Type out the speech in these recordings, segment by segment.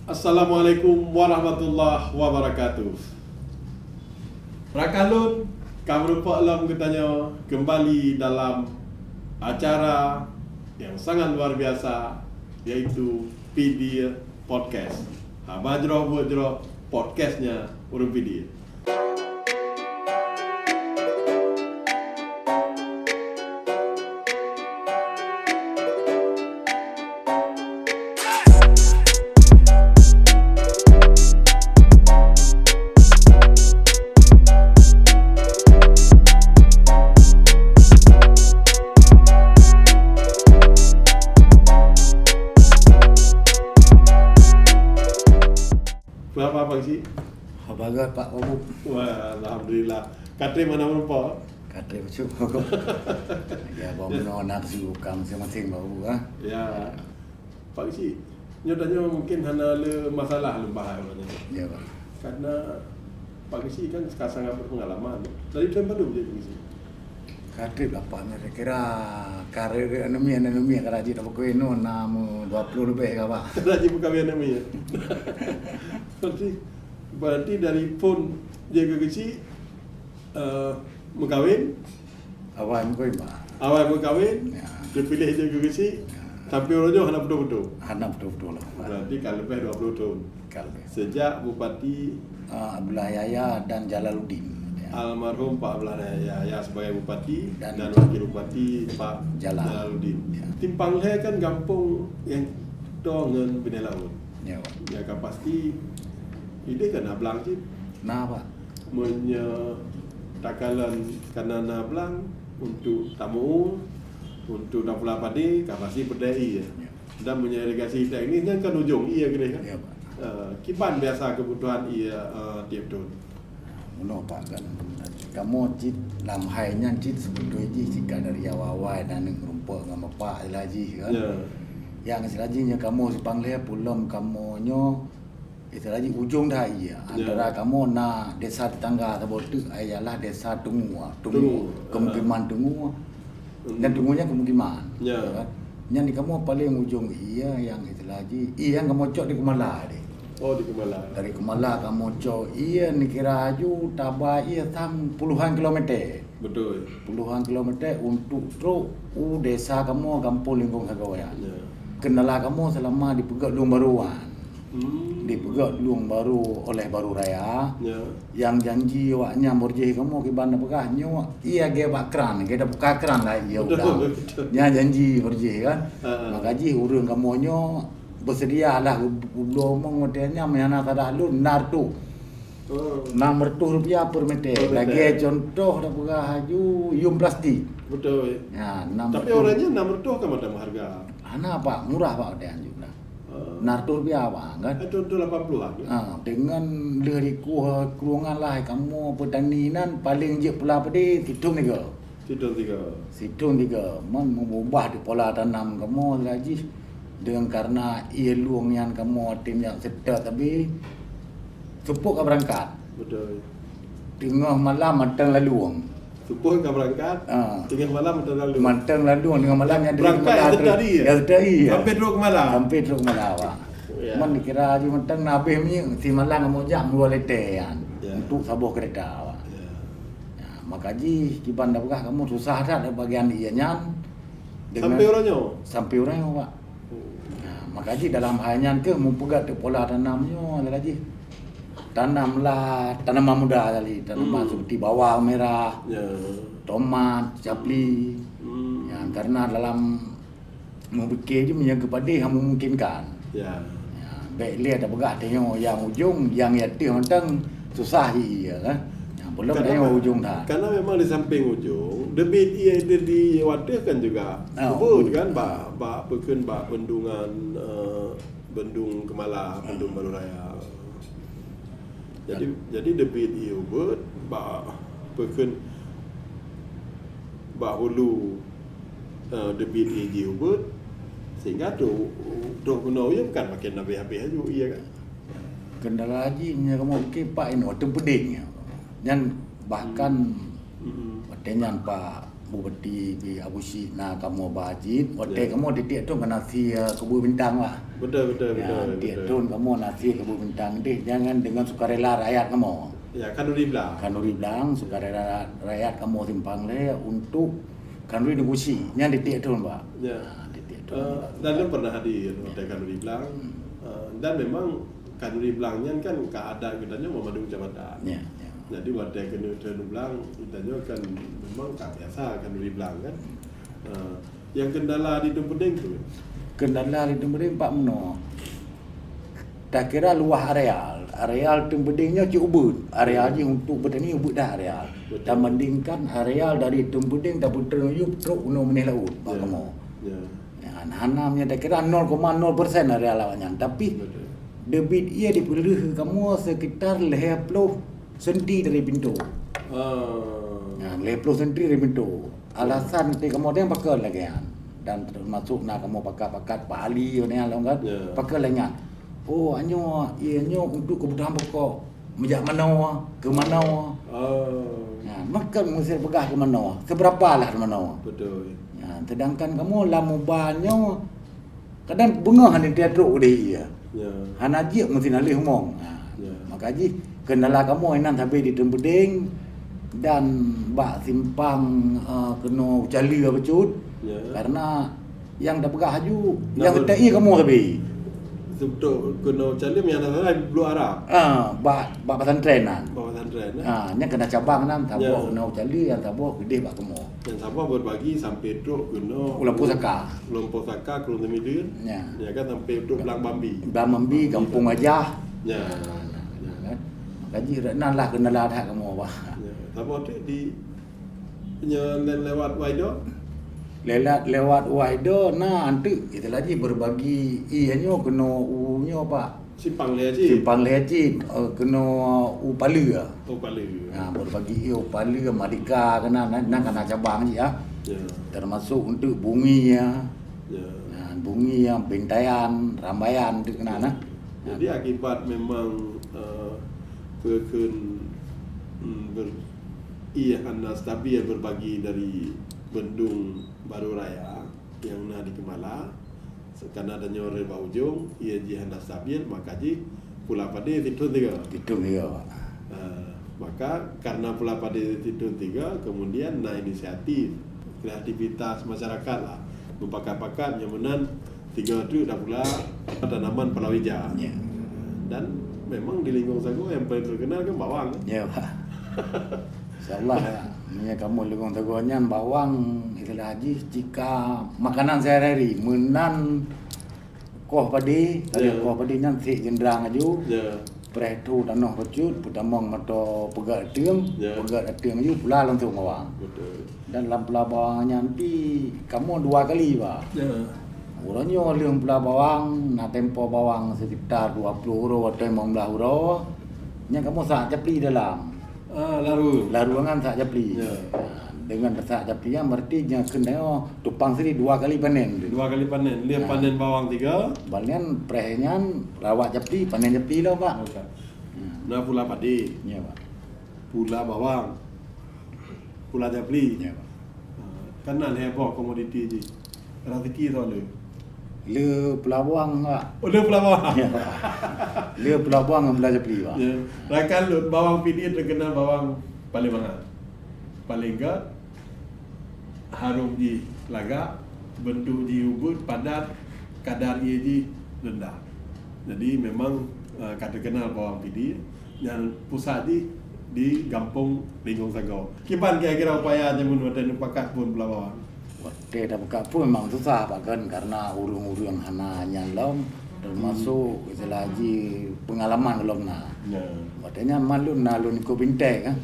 Assalamualaikum warahmatullahi wabarakatuh. Rakalun, kamu lupa alam katanya kembali dalam acara yang sangat luar biasa, yaitu PD Podcast. Bajro podcastnya urung PD. Apa sih? Bagus Pak Babu. Wah, alhamdulillah. Katri mana merupa? Katri cukup. Ya, bawa nak sibukan masing-masing Babu ah. Ya. Pak sih, nyatanya mungkin hanya le masalah lembah katanya. Ya, Pak. Karena Pak sih kan sangat berpengalaman. Dari tahun baru dia sih. Katri berapa ni kira karir anemia keraji tak boleh no nama 20 lebih ke Pak. Keraji bukan anemia. Berarti dari pun dia ke kecil mengkawin. Awal mungkin Pak. Awal mengkawin. Ya. Dia pilih dia ke kecil. Sampai rojo hana betul-betul. Hana betul-betul lah. Berarti kalau lebih 20 tahun. Kalau Sejak Bupati Abdullah Yahya dan Jalaluddin. Almarhum Pak Abdullah Yahya sebagai Bupati dan Dan Wakil Bupati Pak Jalaluddin. Jalaluddin. Ya. Timpang Leh kan kampung yang dengan bina laut. Ya, Pak. Ya kan pasti ide kan ablang sih Nah, Pak. takalan karena nablang untuk tamu untuk dapur padi kapasi berdai ya. Ya. Dan irigasi teknis kan ujung iya gini kan. Ya, Pak. Kipan biasa kebutuhan iya tiap tahun. Menurut Pak kan kamu cit lam hainya cit sebetulnya jika dari awal dan rumput dengan bapak lagi kan. Ya. Yang istilahnya kamu si panggil pulam kamu nyo istilahnya ujung dah iya antara kamu na desa tetangga terbotu ayalah desa Tungu kemungkinan Tungu dan Tungunya kemungkinan Ya. kan yang di kamu paling ujung iya yang istilahnya iya yang kamu cok di Kumala deh. Oh di Kemala. Dari Kumala kamu cok iya ni kira aju tabah iya tam puluhan kilometer Betul. untuk terus desa kamu kampung lingkung Sagawayan. Ya. Kenalah kamu selama di Pegat Luang Baruan. Di Hmm. Pegat Luang Baru oleh Baru Raya. Ya. Yang janji waknya morjeh kamu ke bandar pegahnya iya ge bakran ge dah buka kran lah iya udah. Nya janji morjeh kan. Makaji urang kamu nyo bersedialah belum mengodelnya menyana tadah lu nartu. Oh, 600 rupiah per meter. Per meter. Lagi contoh dah pegah haju yum plastik. betul. Ya, Tapi orangnya nomor 2 kan ada harga. Ana Pak, murah Pak dia juga. Nartu rupiah Pak kan. Itu 80-an. Dengan dari kurungan lah kamu petanian paling je pula pedi hitung tiga. Tidak 3. Hitung tiga. Man mengubah di pola tanam kamu lagi dengan karena ia luang yang kamu tim yang sedap tapi sepuk ke berangkat. Betul. Tengah malam matang laluang. Subuh kan berangkat. Tengah malam kita lalu. Matang laluang tengah malamnya Berangkat yang tadi ya? Ya tadi ya. Sampai terus ke malam. Sampai terus ke malam Pak. Ya. Man dikira di matang nabih ni si malam kamu jam 2 letean Ya. untuk sabuh kereta Pak. Ya. Ya, makaji kiban dah bekah kamu susah dah ada bagian ianya Sampai orangnya. sampai orangnya Pak. Ya, makaji dalam halnya ke mu pegat pola tanamnya ada lagi. Tanamlah tanaman muda kali, tanaman seperti bawang merah, Ya. tomat, capli. Hmm. Ya, karena dalam memikir je menjaga pada yang memungkinkan. Ya. Ya, baik lihat ada begah tengok yang ujung, yang yatim tentang susah iya kan. Ya, belum tengok ujung dah. Karena memang di samping ujung, debit ia di wadah kan juga. Kan bak pekan bak bendungan Bendung Kemala, Bendung Baru Raya. Jadi debit ia buat bak pekan bak hulu debit ia buat sehingga tu guna ia bukan makin habis-habis aja iya kan. Kendala lagi nya kamu fikir Pak ini waktu pedingnya. Dan bahkan Denyan Pak bupati di Abu Syid na kamu bajit hotel kamu titik tu kena si kebun bintang lah. Betul. Titik tu kamu nasi kebun bintang deh, jangan dengan sukarela rakyat kamu. Ya, Kanuri Blang sukarela rakyat kamu simpang le untuk Kanuri negosi nya titik tu Mbak. Ya. Titik tu. Dan lu pernah hadir hotel Kanuri Blang. Dan memang Kanuri Blangnya kan keadaan kitanya memadung jabatan. Ya. Jadi wadah Kanuri Blang kitanya kan memang tak biasa Kanuri Blang kan. Yang kendala di Tumpeding tu. Kendala di Tumpeding Pak Meno. Tak kira luas areal Tumpedingnya cik ubud. Areal je untuk bertani ubud dah areal. Dan bandingkan areal dari Tumpeding tak putra yuk truk uno menih laut Pak kamu. Ya. Hanamnya tak kira 0,0% areal awaknya. Tapi debit ia dipilih kamu sekitar 50 senti dari pintu. 50 senti dari pintu. Alasan nanti kamu ada yang pakai lagi kan. Dan termasuk nak kamu pakat Pak Ali ni kan pakai lagi. Oh, anyo ianyo untuk kebutuhan pokok. Mejak mana ke mana. Maka mesti pegah ke mana. Seberapa lah ke mana. Betul. Sedangkan kamu lamu banyak kadang bunga hanya dia truk dia. Ya. Hanaji mesti nalih ngomong. Maka ji kendala kamu enan sampai di Tumpeding dan bak simpang kena cali apa cut. Ya. Karena yang dah pegah haju yang TI kamu habis. Untuk kena calim yang ada Blue Arab. Bak pesantrenan. Pesantren. Nya kena cabang nan Sabah kena cali yang Sabah gede bak kamu. Yang Sabah berbagi sampai truk kena Ulang Pusaka. Kelon Temidin. Ya kan sampai truk Belang Bambi. Kampung Ajah. Ya. Kan. Gaji renan lah kendala dah kamu bah. Ya. Sabah tu di lewat Waido. Lewat Waido nanti kita lagi berbagi ianyo kena unyo Pak. Simpang Lehaji kena Upali ah. Upali. Berbagi Upali Madika kena cabang je ya. Ya. Termasuk untuk bungi ya. Ya. Bungi yang Bentayan, Rambayan itu kena nah. Jadi akibat memang anda stabil berbagi dari Bendung Baru Raya yang di Kemala karena adanya orang Baujung ia jihanda stabil maka Pulau Padi Titun 3 maka karena Pulau Padi Titun 3 kemudian inisiatif kreativitas masyarakat lah mempakat-pakat nyamenan 3 itu dah pula tanaman palawija dan memang di lingkungan Sago yang paling terkenal kan bawang ya Pak. InsyaAllah ya. Kamu lingkungan Sagonya bawang istilah haji jika makanan sehari-hari menan koh padi koh padi nya si jendrang aju pretu tanah pecut putamong mato pegat tiang aju pula langsung bawang dan dalam pula bawangnya nanti kamu 2 kali Pak. Urangnya liang pula bawang na tempo bawang sekitar 20 euro atau 15 euro nya kamu sak japli dalam laruangan sak japli. Dengan sak japli yang berarti nya kena tupang seri 2 kali panen. 2 kali panen. Dia panen bawang 3. Balian prehnya rawat japli, panen japli lah Pak. Nah pula padi. Ya Pak. Pula bawang. Pula japli. Ya Pak. Kan nak heboh komoditi je. Rezeki tu le. Le pelawang Pak. Oh le bawang. Ya Pak. Le pelawang dengan belah japli Pak. Ya. Rakan lut bawang pidi terkenal bawang paling mahal. Paling enggak harum di lagak, bentuk di ubud, padat, kadar ia di rendah. Jadi memang kata kenal bawang pidi yang pusat di Kampung Lingkung Sago. Kipan kira-kira upaya jamun wadah pakat pun pula bawang. Wadah dah pakat pun memang susah Pak kan karena urung-urung hana nyalom termasuk istilah haji pengalaman belum nah. Wadahnya malun nalun ko bintek kan.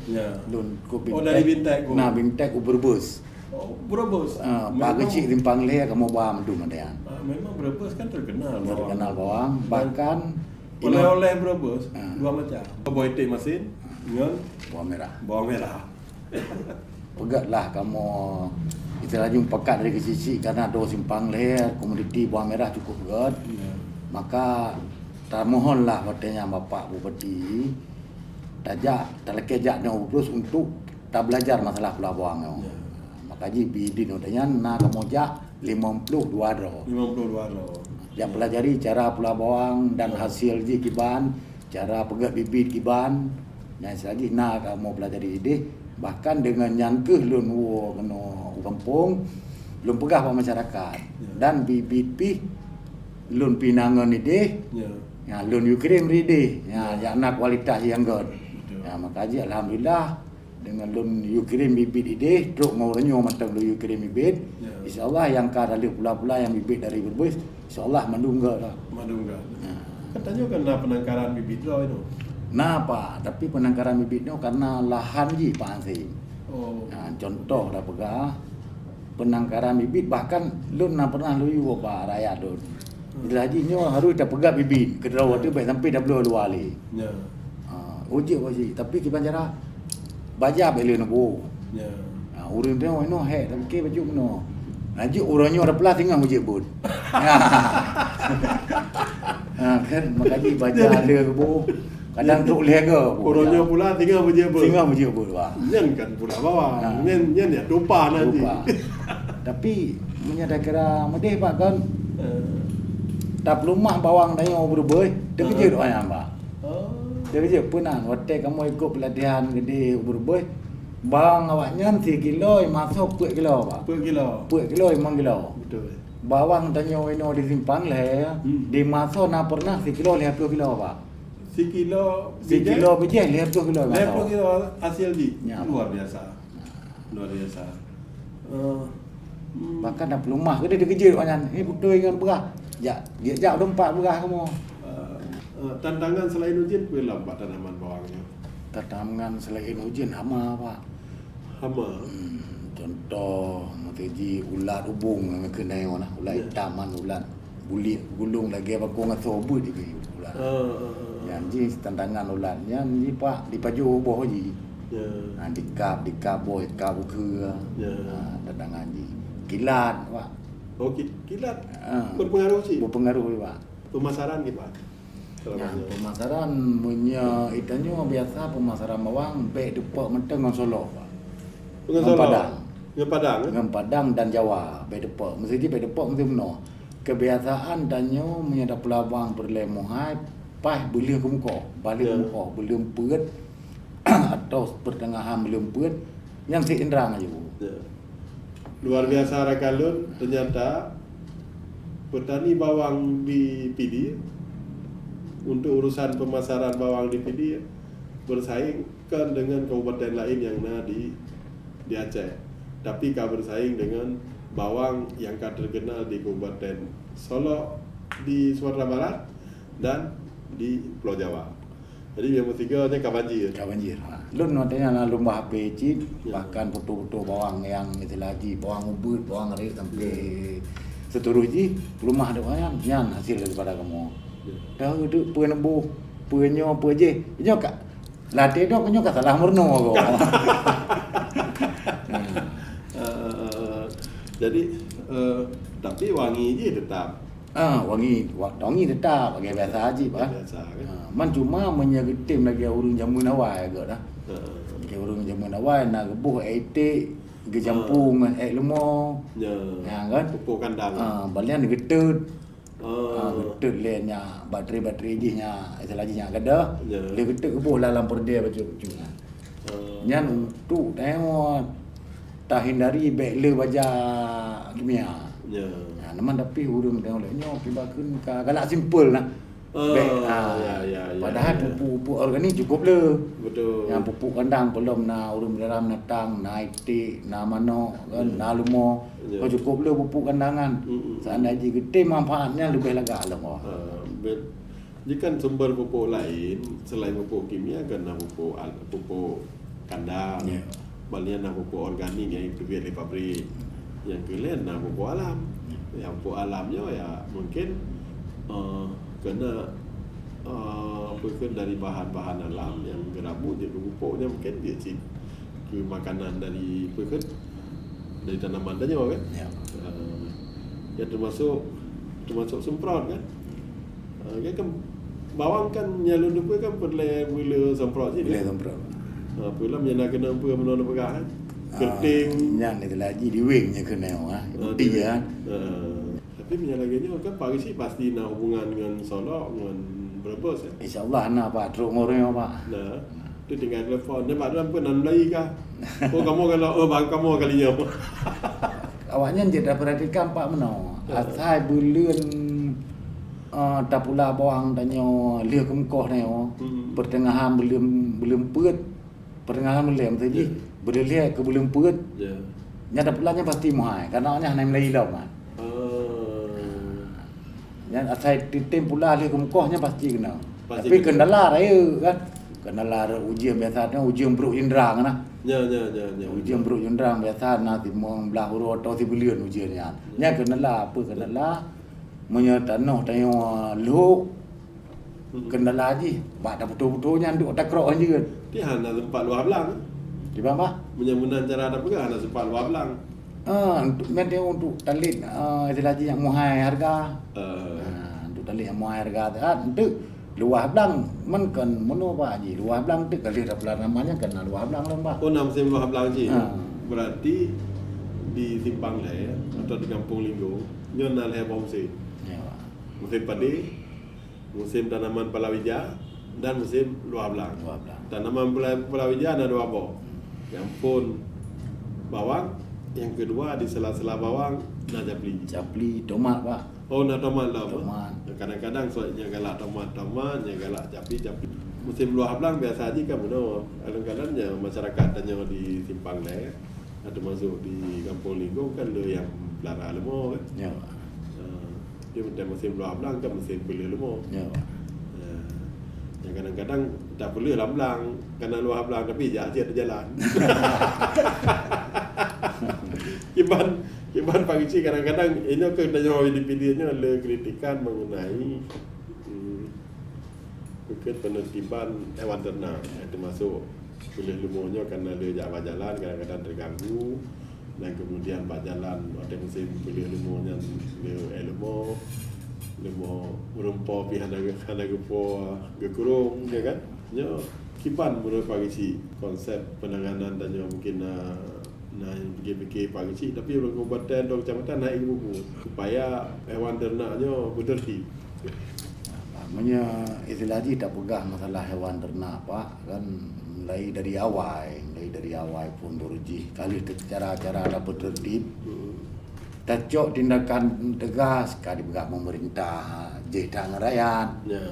Lun ko bintek. Oh dari bintek ko. Nah bintek ko Brebes. Oh Brebes. Pak kecil timpang le kamu bawang tu madean. Memang Brebes kan terkenal bawang. Terkenal bawang bahkan oleh Brebes dua macam. Boyte masin dengan bawang merah. Pegatlah kamu istilahnya pekat dari kecil karena ada simpang le komoditi bawang merah cukup pegat. Maka tak mohonlah katanya Bapak Bupati tajak terlekejak dengan Ubrus untuk tak belajar masalah Pulau Bawang. kaji bidin odanya na kamoja 52 ro. 52 lo. Yang pelajari cara pula bawang dan hasil ji kiban, cara pegat bibit kiban. Yang lagi na kamu pelajari ide bahkan dengan nyangkeh lun wo kena kampung lun pegah pada masyarakat dan bibit pi lun pinangan ide Ya. ya lun Ukraine ride ya yang nak kualitas yang god. Ya makaji alhamdulillah dengan lun Ukraine bibit ide truk mau renyo matang lun Ukraine bibit. Ya. Insyaallah yang kada ada pula-pula yang bibit dari berbus insyaallah mandungga lah. Madungga. Ya. Katanya kan penangkaran bibit lo itu. Nah Pak, tapi penangkaran bibitnya karena lahan ji Pak Ansing. Oh. Nah, contoh dah pegah penangkaran bibit bahkan lun nak pernah luyu Pak rakyat lun. Bila hajinya harus dah pegang bibit, kedua tu baik sampai dah belum dua kali. Ya. Uji wajib, tapi kita cara baca beli nopo. Ya. Urang dia no he, tapi ke baju no. Haji urangnya ada pelah tinggal uji bud. Kan makanya baca ada ke bu. Kadang tu lega. Orangnya pula tinggal berjebel. Tinggal uji bud Pak. Nyen kan pula bawang. Nyen ya lupa nanti. Lupa. Tapi menyadar kira medih Pak kan. Tak pelumah bawang dah yang berubah. Dia kerja doa yang Pak. Oh. Dia kerja pernah. Waktu kamu ikut pelatihan gede berubah. Bawang awaknya 3 kilo masuk 4 kilo Pak. 4 kilo. 4 kilo 5 kilo. Betul. Bawang tanya ino disimpang lah. Di masuk nak pernah 1 kilo 50 kilo Pak. 1 kilo 1 kilo bijak 50 kilo 50 masuk. kilo hasil ji. Ya. Luar biasa. Luar biasa. Bahkan dah pelumah ke dia kerja doa ni betul dengan berah. Dia jak dompak berah kamu. Tantangan selain ujian pula Pak tanaman bawangnya. Tantangan selain ujian hama Pak. Hama. Contoh mataji ulat ubung yang kena yang mana ulat hitaman ulat bulit gulung lagi apa kau ngaso but di ulat. Yang ji tantangan ulatnya ni Pak di paju boh ji. Ya. Dikap boy kap ke. Ya. Tantangan ji. Kilat Pak. Oh kilat Ah. berpengaruh sih. Berpengaruh Pak. Pemasaran gitu Pak. Ya, pemasaran punya itanya biasa pemasaran bawang baik depak menteng dengan Solo Pak. Dengan Dengan Solo. Padang. Dengan Padang. Dengan Padang dan Jawa baik depak. Mesti di baik depak mesti benar. Kebiasaan danyo menyada pelabang berlemohai pas beli ke muka, balik Ya. ke muka belum peut atau pertengahan belum peut yang si indrang aja Bu. Ya. Luar biasa Rakalun, ternyata petani bawang di PD untuk urusan pemasaran bawang di PD bersaing kan dengan kabupaten lain yang di Aceh. Tapi kau bersaing dengan bawang yang terkenal di Kabupaten Solo, di Sumatera Barat dan di Pulau Jawa. Jadi yang ketiganya kabanjir. Banjir. Lun nantinya na lomba HP cip Ya. bahkan foto-foto bawang yang lagi bawang ubud, bawang red sampai seterus ji rumah ada banyak nyan hasil daripada kamu. Ya. Dah itu puan bu, puannya apa je. Nyo kak latih dok nyo kak salah murno ko. Jadi tapi wangi je tetap Wangi tetap bagi biasa haji Pak. biasa kan. Man cuma menyegetim lagi urang jamun awai agak dah. Ke urang jamun awai nak gebuh etik ke jampung lemo. Ya. Ya kan? Pupuk kandang. Balian getut. Ah. Getut lenya bateri jihnya istilahnya kada. Ya. Dia getut gebuh dalam perdia baju-baju. Nyan untuk tengok tak hindari bekle baja kimia. Ya. Naman tapi urang tengok leknya kibakeun ka galak simpel nah. Ya. Padahal pupuk organik cukup le. Betul. Yang pupuk kandang belum na urang dalam natang, na itik, na manok kan, na lumo. Ya. Kau cukup le pupuk kandangan. Seandainya gede manfaatnya lebih lega lah. Jika sumber pupuk lain selain pupuk kimia kan pupuk kandang. Ya. Balian pupuk organik yang dibuat di pabrik. Yang kalian pupuk alam. Yang pupuk alamnya ya mungkin kena pupuk dari bahan-bahan alam yang geramu jadi pupuknya mungkin dia sih ke makanan dari pupuk dari tanaman tanya kan. Ya. Ya termasuk semprot kan. Kan bawang kan nyalun depa kan perlu semprot je. Boleh semprot. Pula menyana kena apa menona pegah kan. Keting. Yang itu lagi diwingnya kena bukti ya. Tapi menyalahkannya kan Pak Risi pasti nak hubungan dengan Solok, dengan Brebes ya. InsyaAllah nak Pak teruk ngorang Pak. Nah, dia tinggal telefon. Dia Pak dalam pun nan Melayu kah? Oh kamu kalau bang kamu kalinya. Awaknya je dah perhatikan Pak meno. Asal bulan tak pula bawang tanya lihat kemkoh ni pertengahan belum put pertengahan belum tadi boleh lihat ke belum put Ya. nya dah pulanya pasti mahal karena nya nak Melayu lah mah. Nya asal titim pula lihat kemkohnya pasti kena. Pasti Tapi kena. kendala raya kan. Kendala ujian biasa ujian beruk jendrang nah. Ya. Ujian beruk jendrang biasa nah timong belah huruf atau tibulian ujiannya. Nya kendala apa kendala menyatanoh tayo lu kendala lagi bak dah betul-betulnya duk takrok je kan. Dia hanya sempat luar belang. Di bawah Menyamunan cara ada pegang hanya sempat luar belang. untuk nanti untuk talit itu lagi yang muhai harga. Untuk talit yang muhai harga tu luar belang man kan mono ba ji luar belang tu kali dah pelan namanya kena luar belang lembah. Oh nama musim luar belang je. Ha. Berarti di Simpang Leh atau di Kampung Linggo nyona leh musim. Ya. Pak. Musim padi, musim tanaman palawija dan musim luar belang. Luar belang. Tanaman palawija ada dua boh. Yang pun bawang, yang kedua di sela-sela bawang nak japli. Capli tomat Pak. Oh nak tomat lah. Tomat. Kadang-kadang soalnya galak tomat, yang galak japli. Musim luar belang biasa aja kan benar. Kadang-kadang yang masyarakat tanya di Simpang Leh atau masuk di Kampung Linggo kan le yang belara lemah kan. Ya. Pak. Dia macam musim luar belang kan musim beli lemah. Ya. Pak. Yang kadang-kadang tak boleh lah belang kerana luar belang tapi je ada jalan. Kiban Pak Risi kadang-kadang ini ke tanya individunya le kritikan mengenai mungkin penertiban hewan ternak termasuk boleh lemohnya kerana le jalan kadang-kadang terganggu dan kemudian pak jalan ada musim boleh lemohnya le lemoh merempa pi hana gepo gekurung ya kan nya kiban menurut Pak Risi konsep penanganan dan mungkin nah fikir-fikir Pak Risi tapi orang kabupaten atau kecamatan naik buku supaya hewan ternaknya bertertib. Namanya istilahnya tak pegang masalah hewan ternak Pak kan mulai dari awal pun beruji kali cara-cara ada bertertib tacok tindakan tegas kali pegang pemerintah jetang rakyat Ya.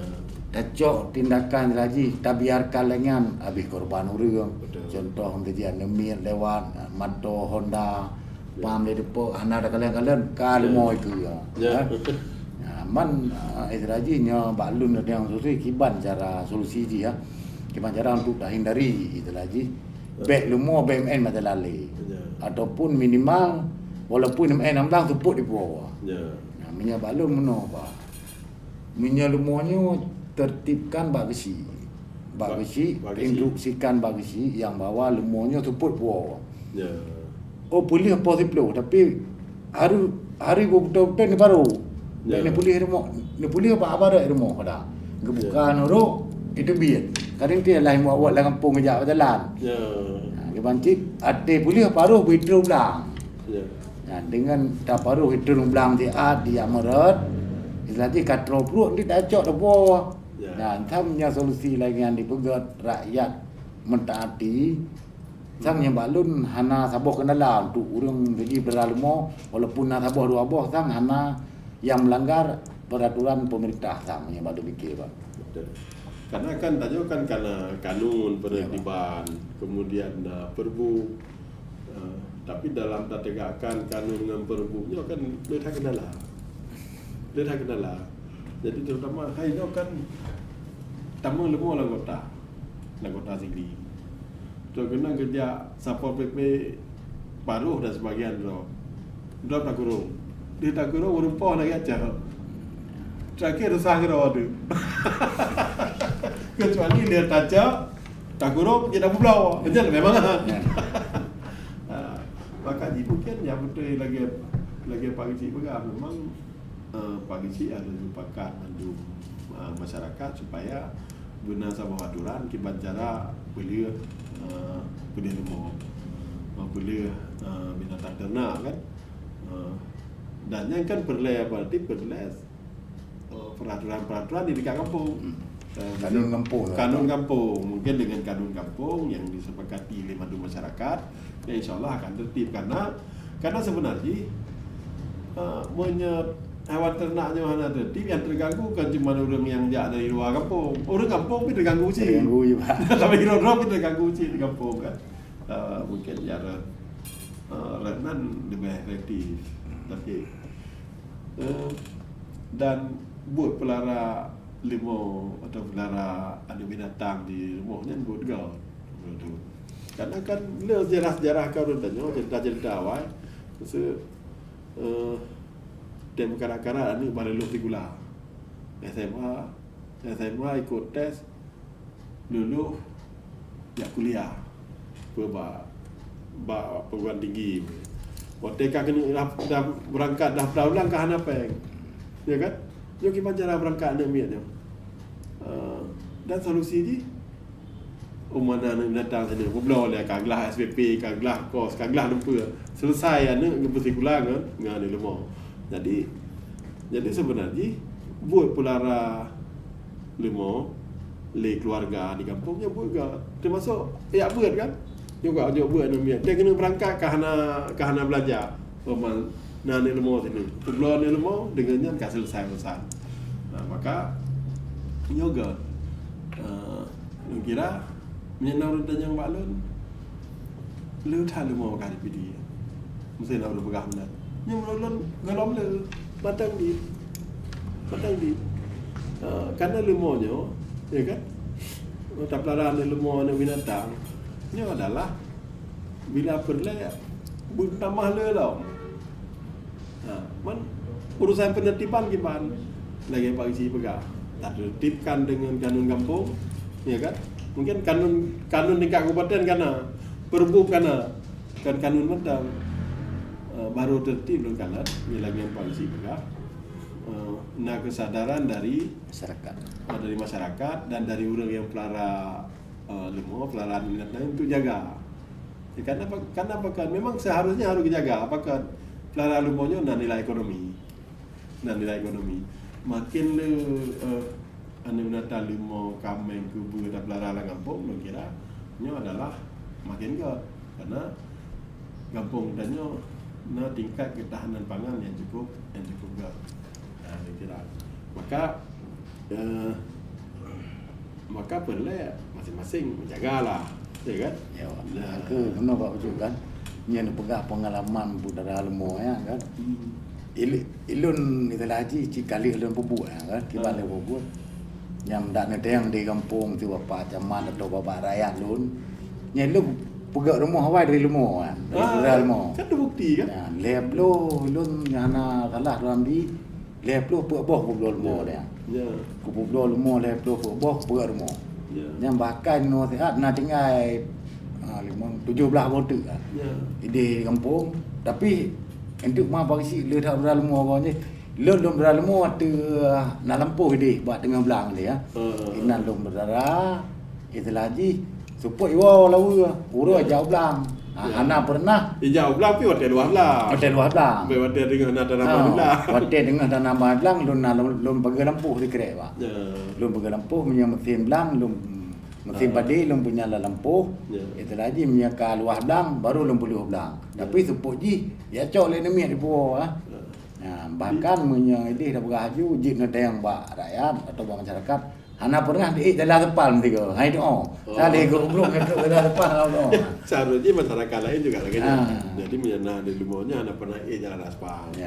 tacok tindakan lagi tak biarkan lengan habis korban urang Betul. contoh kejadian nemir lewat Mato Honda Ya. pam di depo anak kalian kali mau itu ya. Ya. Man istilahnya baklun yang solusi kiban cara solusi dia kiban cara untuk dah hindari itu lagi baik lumo BMN mata lali Ya. ataupun minimal walaupun MN 16 tepuk di bawah. Ya. Namanya baklun meno Pak. Minya lumonya tertibkan bagesi. Bagesi Bagesi. instruksikan bagesi yang bawa lumonya tepuk bawah. Ya. Oh boleh apa siplo tapi hari betul-betul ni baru. Ya. Ni boleh rumah. Ni boleh apa ada rumah pada. Bukan ro itu biar. Kadang dia lain buat dalam kampung aja jalan. Ya. Dia bancik ade boleh paruh betul belang. Ya. Dengan tak paruh itu belang dia dia meret. Istilahnya katrol perut dia dah cok dah bawah. Ya. Dan samnya solusi lagi yang dipegat rakyat mentaati sang yang balun hana saboh kendala untuk urang jadi beralmo walaupun nak saboh dua boh sang hana yang melanggar peraturan pemerintah sang yang balun fikir Pak. Betul. Karena kan tanya kan karena kanun penertiban, kemudian perbu. Tapi dalam tak tegakkan kanun dengan perbunya kan dia tak kendala. Dia tak kendala. Jadi terutama hai no kan tamu lemah anggota sini. Tu kena kerja Satpol PP paruh dan sebagian tu. Dia tak kurung. Dia tak kurung rumpah lagi aja. Terakhir susah kira ada. Kecuali dia tajak, tak kurung, dia dah berbelawa. Macam memang. Ya. Maka mungkin yang betul lagi Pak Risi pegang memang Pak Risi ada sepakat mandu masyarakat supaya guna sebuah aturan kibat cara boleh lemah. pula binatang ternak kan. Dan yang kan berarti peraturan-peraturan di dekat kampung. Kanun kampung. Kanun kampung, mungkin dengan kanun kampung yang disepakati oleh madu masyarakat, ya insyaAllah akan tertib karena sebenarnya hewan ternaknya mana tertib, yang terganggu kan cuma orang yang dari luar kampung. Orang kampung pun terganggu sih. Terganggu juga. Tapi orang pun terganggu sih di kampung kan. Mungkin cara renan lebih efektif. Tapi dan buat pelara limau atau pelara ada binatang di rumahnya buat gaul. Karena kan le sejarah-sejarah kau tanya cerita-cerita awal. Dem kanak-kanak ni pada lulus sekolah. SMA ikut tes lulus ya kuliah. Perguruan tinggi. Waktu kena dah berangkat dah ulang ke Hanapeng. Ya kan? Yo gimana cara berangkat nak miatnya. Dan solusi ni mana nak datang sana. Berbelah oleh kaglah SPP, kaglah kos, kaglah lupa. Selesai anak bersikulang kan dengan lemah. Jadi sebenarnya buat pelara lemah le keluarga di kampungnya buat juga. Termasuk ya buat kan? Juga buat nak miat. Dia kena berangkat ke hana belajar. Nah ni lemah sini. Berbelah ni lemah dengannya kan selesai urusan. Maka yoga kira menyenang tanya yang balon lu tak lu mau kali pilih mesti nak lu pegang dah yang balon galom lu batang di karena lu maunya ya kan tak pelaran lu mau nak binatang ni adalah bila perlu tambah lu lah urusan penertiban gimana lagi polisi pegang tak tertibkan dengan kanun kampung ya kan mungkin kanun tingkat kabupaten kana perbu kana kan kanun mentang baru tertib belum kana bila yang polisi pegang nak kesadaran dari masyarakat dan dari orang yang pelara lemah pelaraan binatang untuk jaga ya, karena memang seharusnya harus dijaga apakah pelaraan lemahnya dan nilai ekonomi makin le anu binatang limau kameng kubu dan pelaraan kampung lo kira nya adalah makin good karena kampung danyo na tingkat ketahanan pangan yang cukup good. Saya kira maka perlu masing-masing menjagalah ya kan Ya, aku kena buat wujud kan. Yang pegang pengalaman budara lemah ya kan. Ilun itulah haji cikali ilun pubu ya kan. Kibale pubu. Yang dak nedeng di kampung tu bapa camat atau bapa rakyat lun. Nya lu pegang rumah awal dari lemah kan. Dari budara lemah. Kan ada bukti kan. Ya, leplo ilun nyana kalah dalam di leplo puak-boh pulau lemah dia. Ya. Ku pulau lemah leplo puak-boh pegang rumah. Ya. Yang bahkan no sihat nak tinggal 17 motor kan. Ya. Di kampung tapi untuk mah bagi le dah beralmu orang ni le beralmu tu nak lampu dia buat tengah belang dia ina lom berdarah itu lagi supaya wow lalu urus jauh belang ana pernah Jauh belang pi hotel luar lah. hotel luar belang Hotel dengan nada nama lah. hotel dengan tanah belang lom bagi lampu di kerek pak Ya. lom bagi lampu punya mesin belang lom mesin padi lom punya lampu Ya. itu lagi punya ke luar belang baru lom boleh belang tapi sepuk ji ya cok le nemi di bawah bahkan punya ini dah beraju ji nak yang bak rakyat atau bak masyarakat hana pernah di dalam depan tiga hai tu tadi goblok itu dalam depan Allah Seharusnya masyarakat lain juga lagi. Jadi menyana di rumahnya ada pernah jalan aspal. ya